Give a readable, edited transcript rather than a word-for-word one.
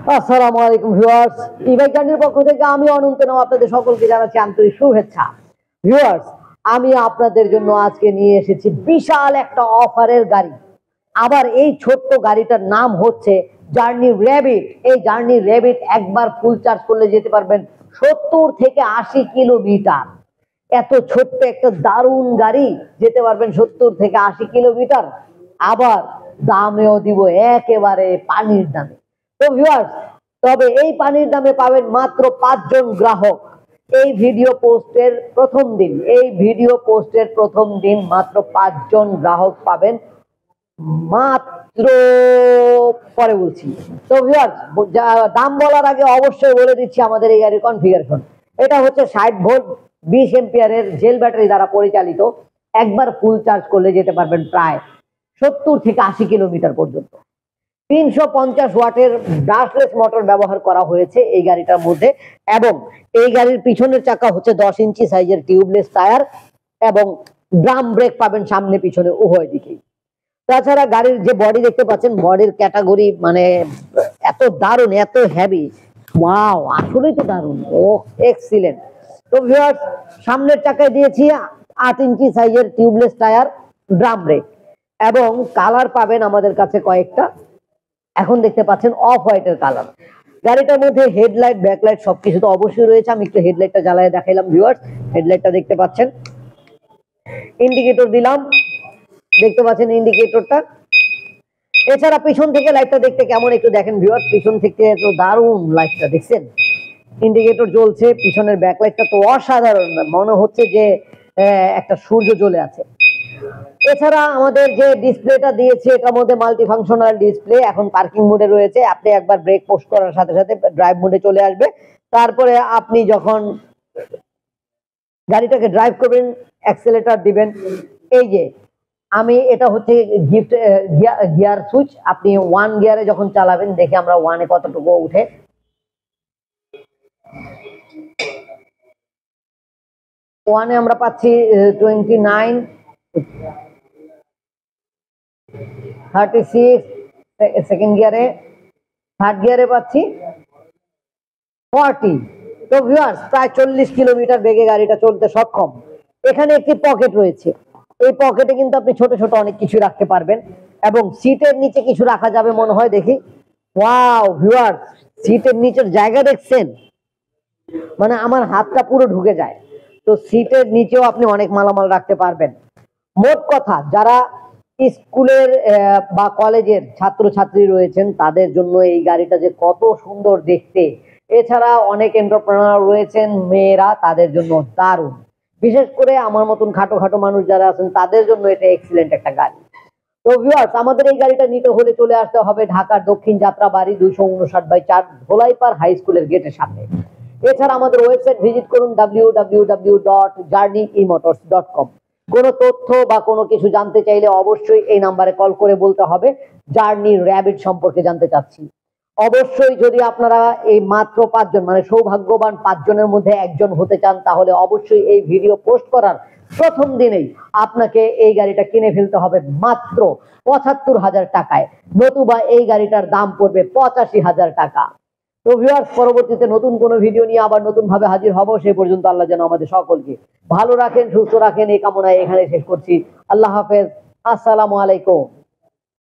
আসসালামু আলাইকুম viewers, e-bike জার্নির পক্ষ থেকে আমি অনন্ত নাম আপনাদের সকলকে জানাচ্ছি আন্তরিক শুভেচ্ছা। ভিউয়ার্স, আমি আপনাদের জন্য আজকে নিয়ে এসেছি বিশাল একটা অফারের গাড়ি। আবার এই ছোট্ট গাড়িটার নাম হচ্ছে জার্নি র্যাবিট। এই জার্নি র্যাবিট একবার ফুল চার্জ করলে যেতে পারবেন 70 থেকে 80 কিলোমিটার। এত ছোট্ট একটা দারুণ গাড়ি, যেতে পারবেন 70 থেকে 80 কিলোমিটার। আবার দামেও দিব একেবারে পানির দামে। তো ভিউয়ার্স, তবে এই পানির দামে পাবেন মাত্র 5 জন গ্রাহক। এই ভিডিও পোস্টের প্রথম দিন মাত্র 5 জন গ্রাহক পাবেন মাত্র। পরে বলছি। তো ভিউয়ার্স, দাম বলার আগে অবশ্যই বলে দিচ্ছি আমাদের এই গাড়ির কনফিগারেশন। এটা হচ্ছে 60 ভোল্ট 20 এম্পিয়ারের জেল ব্যাটারি দ্বারা পরিচালিত। একবার ফুল চার্জ করলে যেতে পারবেন প্রায় 70 থেকে 80 কিলোমিটার পর্যন্ত। 350 ওয়াটের ব্রাশলেস মোটর ব্যবহার করা হয়েছে এই গাড়িটার মধ্যে, এবং এই গাড়ির পিছনের চাকা হচ্ছে 10 ইঞ্চি সাইজের টিউবলেস টায়ার, এবং ড্রাম ব্রেক পাবেন সামনে পিছনে উভয় দিকেই। তাছাড়া গাড়ির যে বডি দেখতে পাচ্ছেন, বডির ক্যাটাগরি মানে এত দারুণ, এত হেভি, ওয়াও, আসলেই তো দারুণ, ও এক্সিলেন্ট। তো ভিউয়ার্স, সামনের চাকায় দিয়েছি 8 ইঞ্চি সাইজের টিউবলেস টায়ার, ড্রাম ব্রেক, এবং কালার পাবেন আমাদের কাছে কয়েকটা। এখন দেখতে পাচ্ছেন অফ হোয়াইটের কালার। গাড়িটার মধ্যে হেডলাইট, ব্যাকলাইট সবকিছু তো অবশ্যই রয়েছে। আমি একটু হেডলাইটটা জ্বালায় দেখাইলাম ভিউয়ার্স। হেডলাইটটা দেখতে পাচ্ছেন, ইন্ডিকেটর দিলাম, দেখতে পাচ্ছেন ইন্ডিকেটরটা। এছাড়া পিছন থেকে লাইটটা দেখতে কেমন একটু দেখেন ভিউয়ার্স। পিছন থেকে তো দারুণ, লাইটটা দেখছেন, ইন্ডিকেটর জ্বলছে। পিছনের ব্যাকলাইটটা তো অসাধারণ, মনে হচ্ছে যে একটা সূর্য জ্বলে আছে। এছাড়া আমাদের যে ডিসপ্লেটা দিয়েছে, এটার মধ্যে মাল্টি ফাংশনাল ডিসপ্লে। এখন পার্কিং মোডে রয়েছে, আপনি একবার ব্রেক পোস্ট করার সাথে সাথে ড্রাইভ মোডে চলে আসবে। তারপরে আপনি যখন গাড়িটাকে ড্রাইভ করবেন, অ্যাক্সেলেটর দিবেন। এই যে আমি, এটা হচ্ছে গিফট গিয়ার সুইচ। আপনি 1 গিয়ারে যখন চালাবেন, দেখে আমরা 1-এ কতটুকু উঠে। ওয়ানে আমরা পাচ্ছি 29, 36 সেকেন্ড গিয়ারে, থার্ড গিয়ারে পাচ্ছি 40। তো ভিউয়ার্স, প্রায় 40 কিলোমিটার বেগে গাড়িটা চলতে সক্ষম। এখানে একটি পকেট রয়েছে, এই পকেটে কিন্তু আপনি ছোট ছোট অনেক কিছু রাখতে পারবেন, এবং সিটের নিচে কিছু রাখা যাবে মনে হয়, দেখি। ওয়াও ভিউয়ার্স, সিটের নিচের জায়গা দেখছেন, মানে আমার হাতটা পুরো ঢুকে যায়। তো সিটের নিচেও আপনি অনেক মালামাল রাখতে পারবেন। মোট কথা, যারা স্কুলের বা কলেজের ছাত্রছাত্রী রয়েছেন, তাদের জন্য এই গাড়িটা যে কত সুন্দর দেখতে। এছাড়া অনেক এন্টারপ্রেনার রয়েছেন মেয়েরা, তাদের জন্য দারুণ। বিশেষ করে আমার মতন খাটো খাটো মানুষ যারা আছেন, তাদের জন্য এটা এক্সিলেন্ট একটা গাড়ি। তো ভিউয়ার্স, আমাদের এই গাড়িটা নিতে হলে চলে আসতে হবে ঢাকার দক্ষিণ যাত্রাবাড়ি 259/4 ধোলাইপাড় হাই স্কুলের গেটের সামনে। এছাড়া আমাদের ওয়েবসাইট ভিজিট করুন www.journeymotors.com। কোনো তথ্য বা কোনো কিছু জানতে চাইলে অবশ্যই এই নাম্বারে কল করে বলতে হবে জার্নি র্যাবিট সম্পর্কে জানতে চাচ্ছি। অবশ্যই যদি আপনারা এই মাত্র 5 জন, মানে সৌভাগ্যবান 5 জনের মধ্যে একজন হতে চান, তাহলে অবশ্যই এই ভিডিও পোস্ট করার প্রথম দিনেই আপনাকে এই গাড়িটা কিনে ফেলতে হবে মাত্র 75,000 টাকায়, নতুবা এই গাড়িটার দাম পড়বে 85,000 টাকা। তো ভিউয়ার্স, পরবর্তীতে নতুন কোনো ভিডিও নিয়ে আবার নতুন ভাবে হাজির হব। সেই পর্যন্ত আল্লাহ যেন আমাদের সকলকে ভালো রাখেন, সুস্থ রাখেন, এই কামনায় এখানে শেষ করছি। আল্লাহ হাফেজ, আসসালামু আলাইকুম।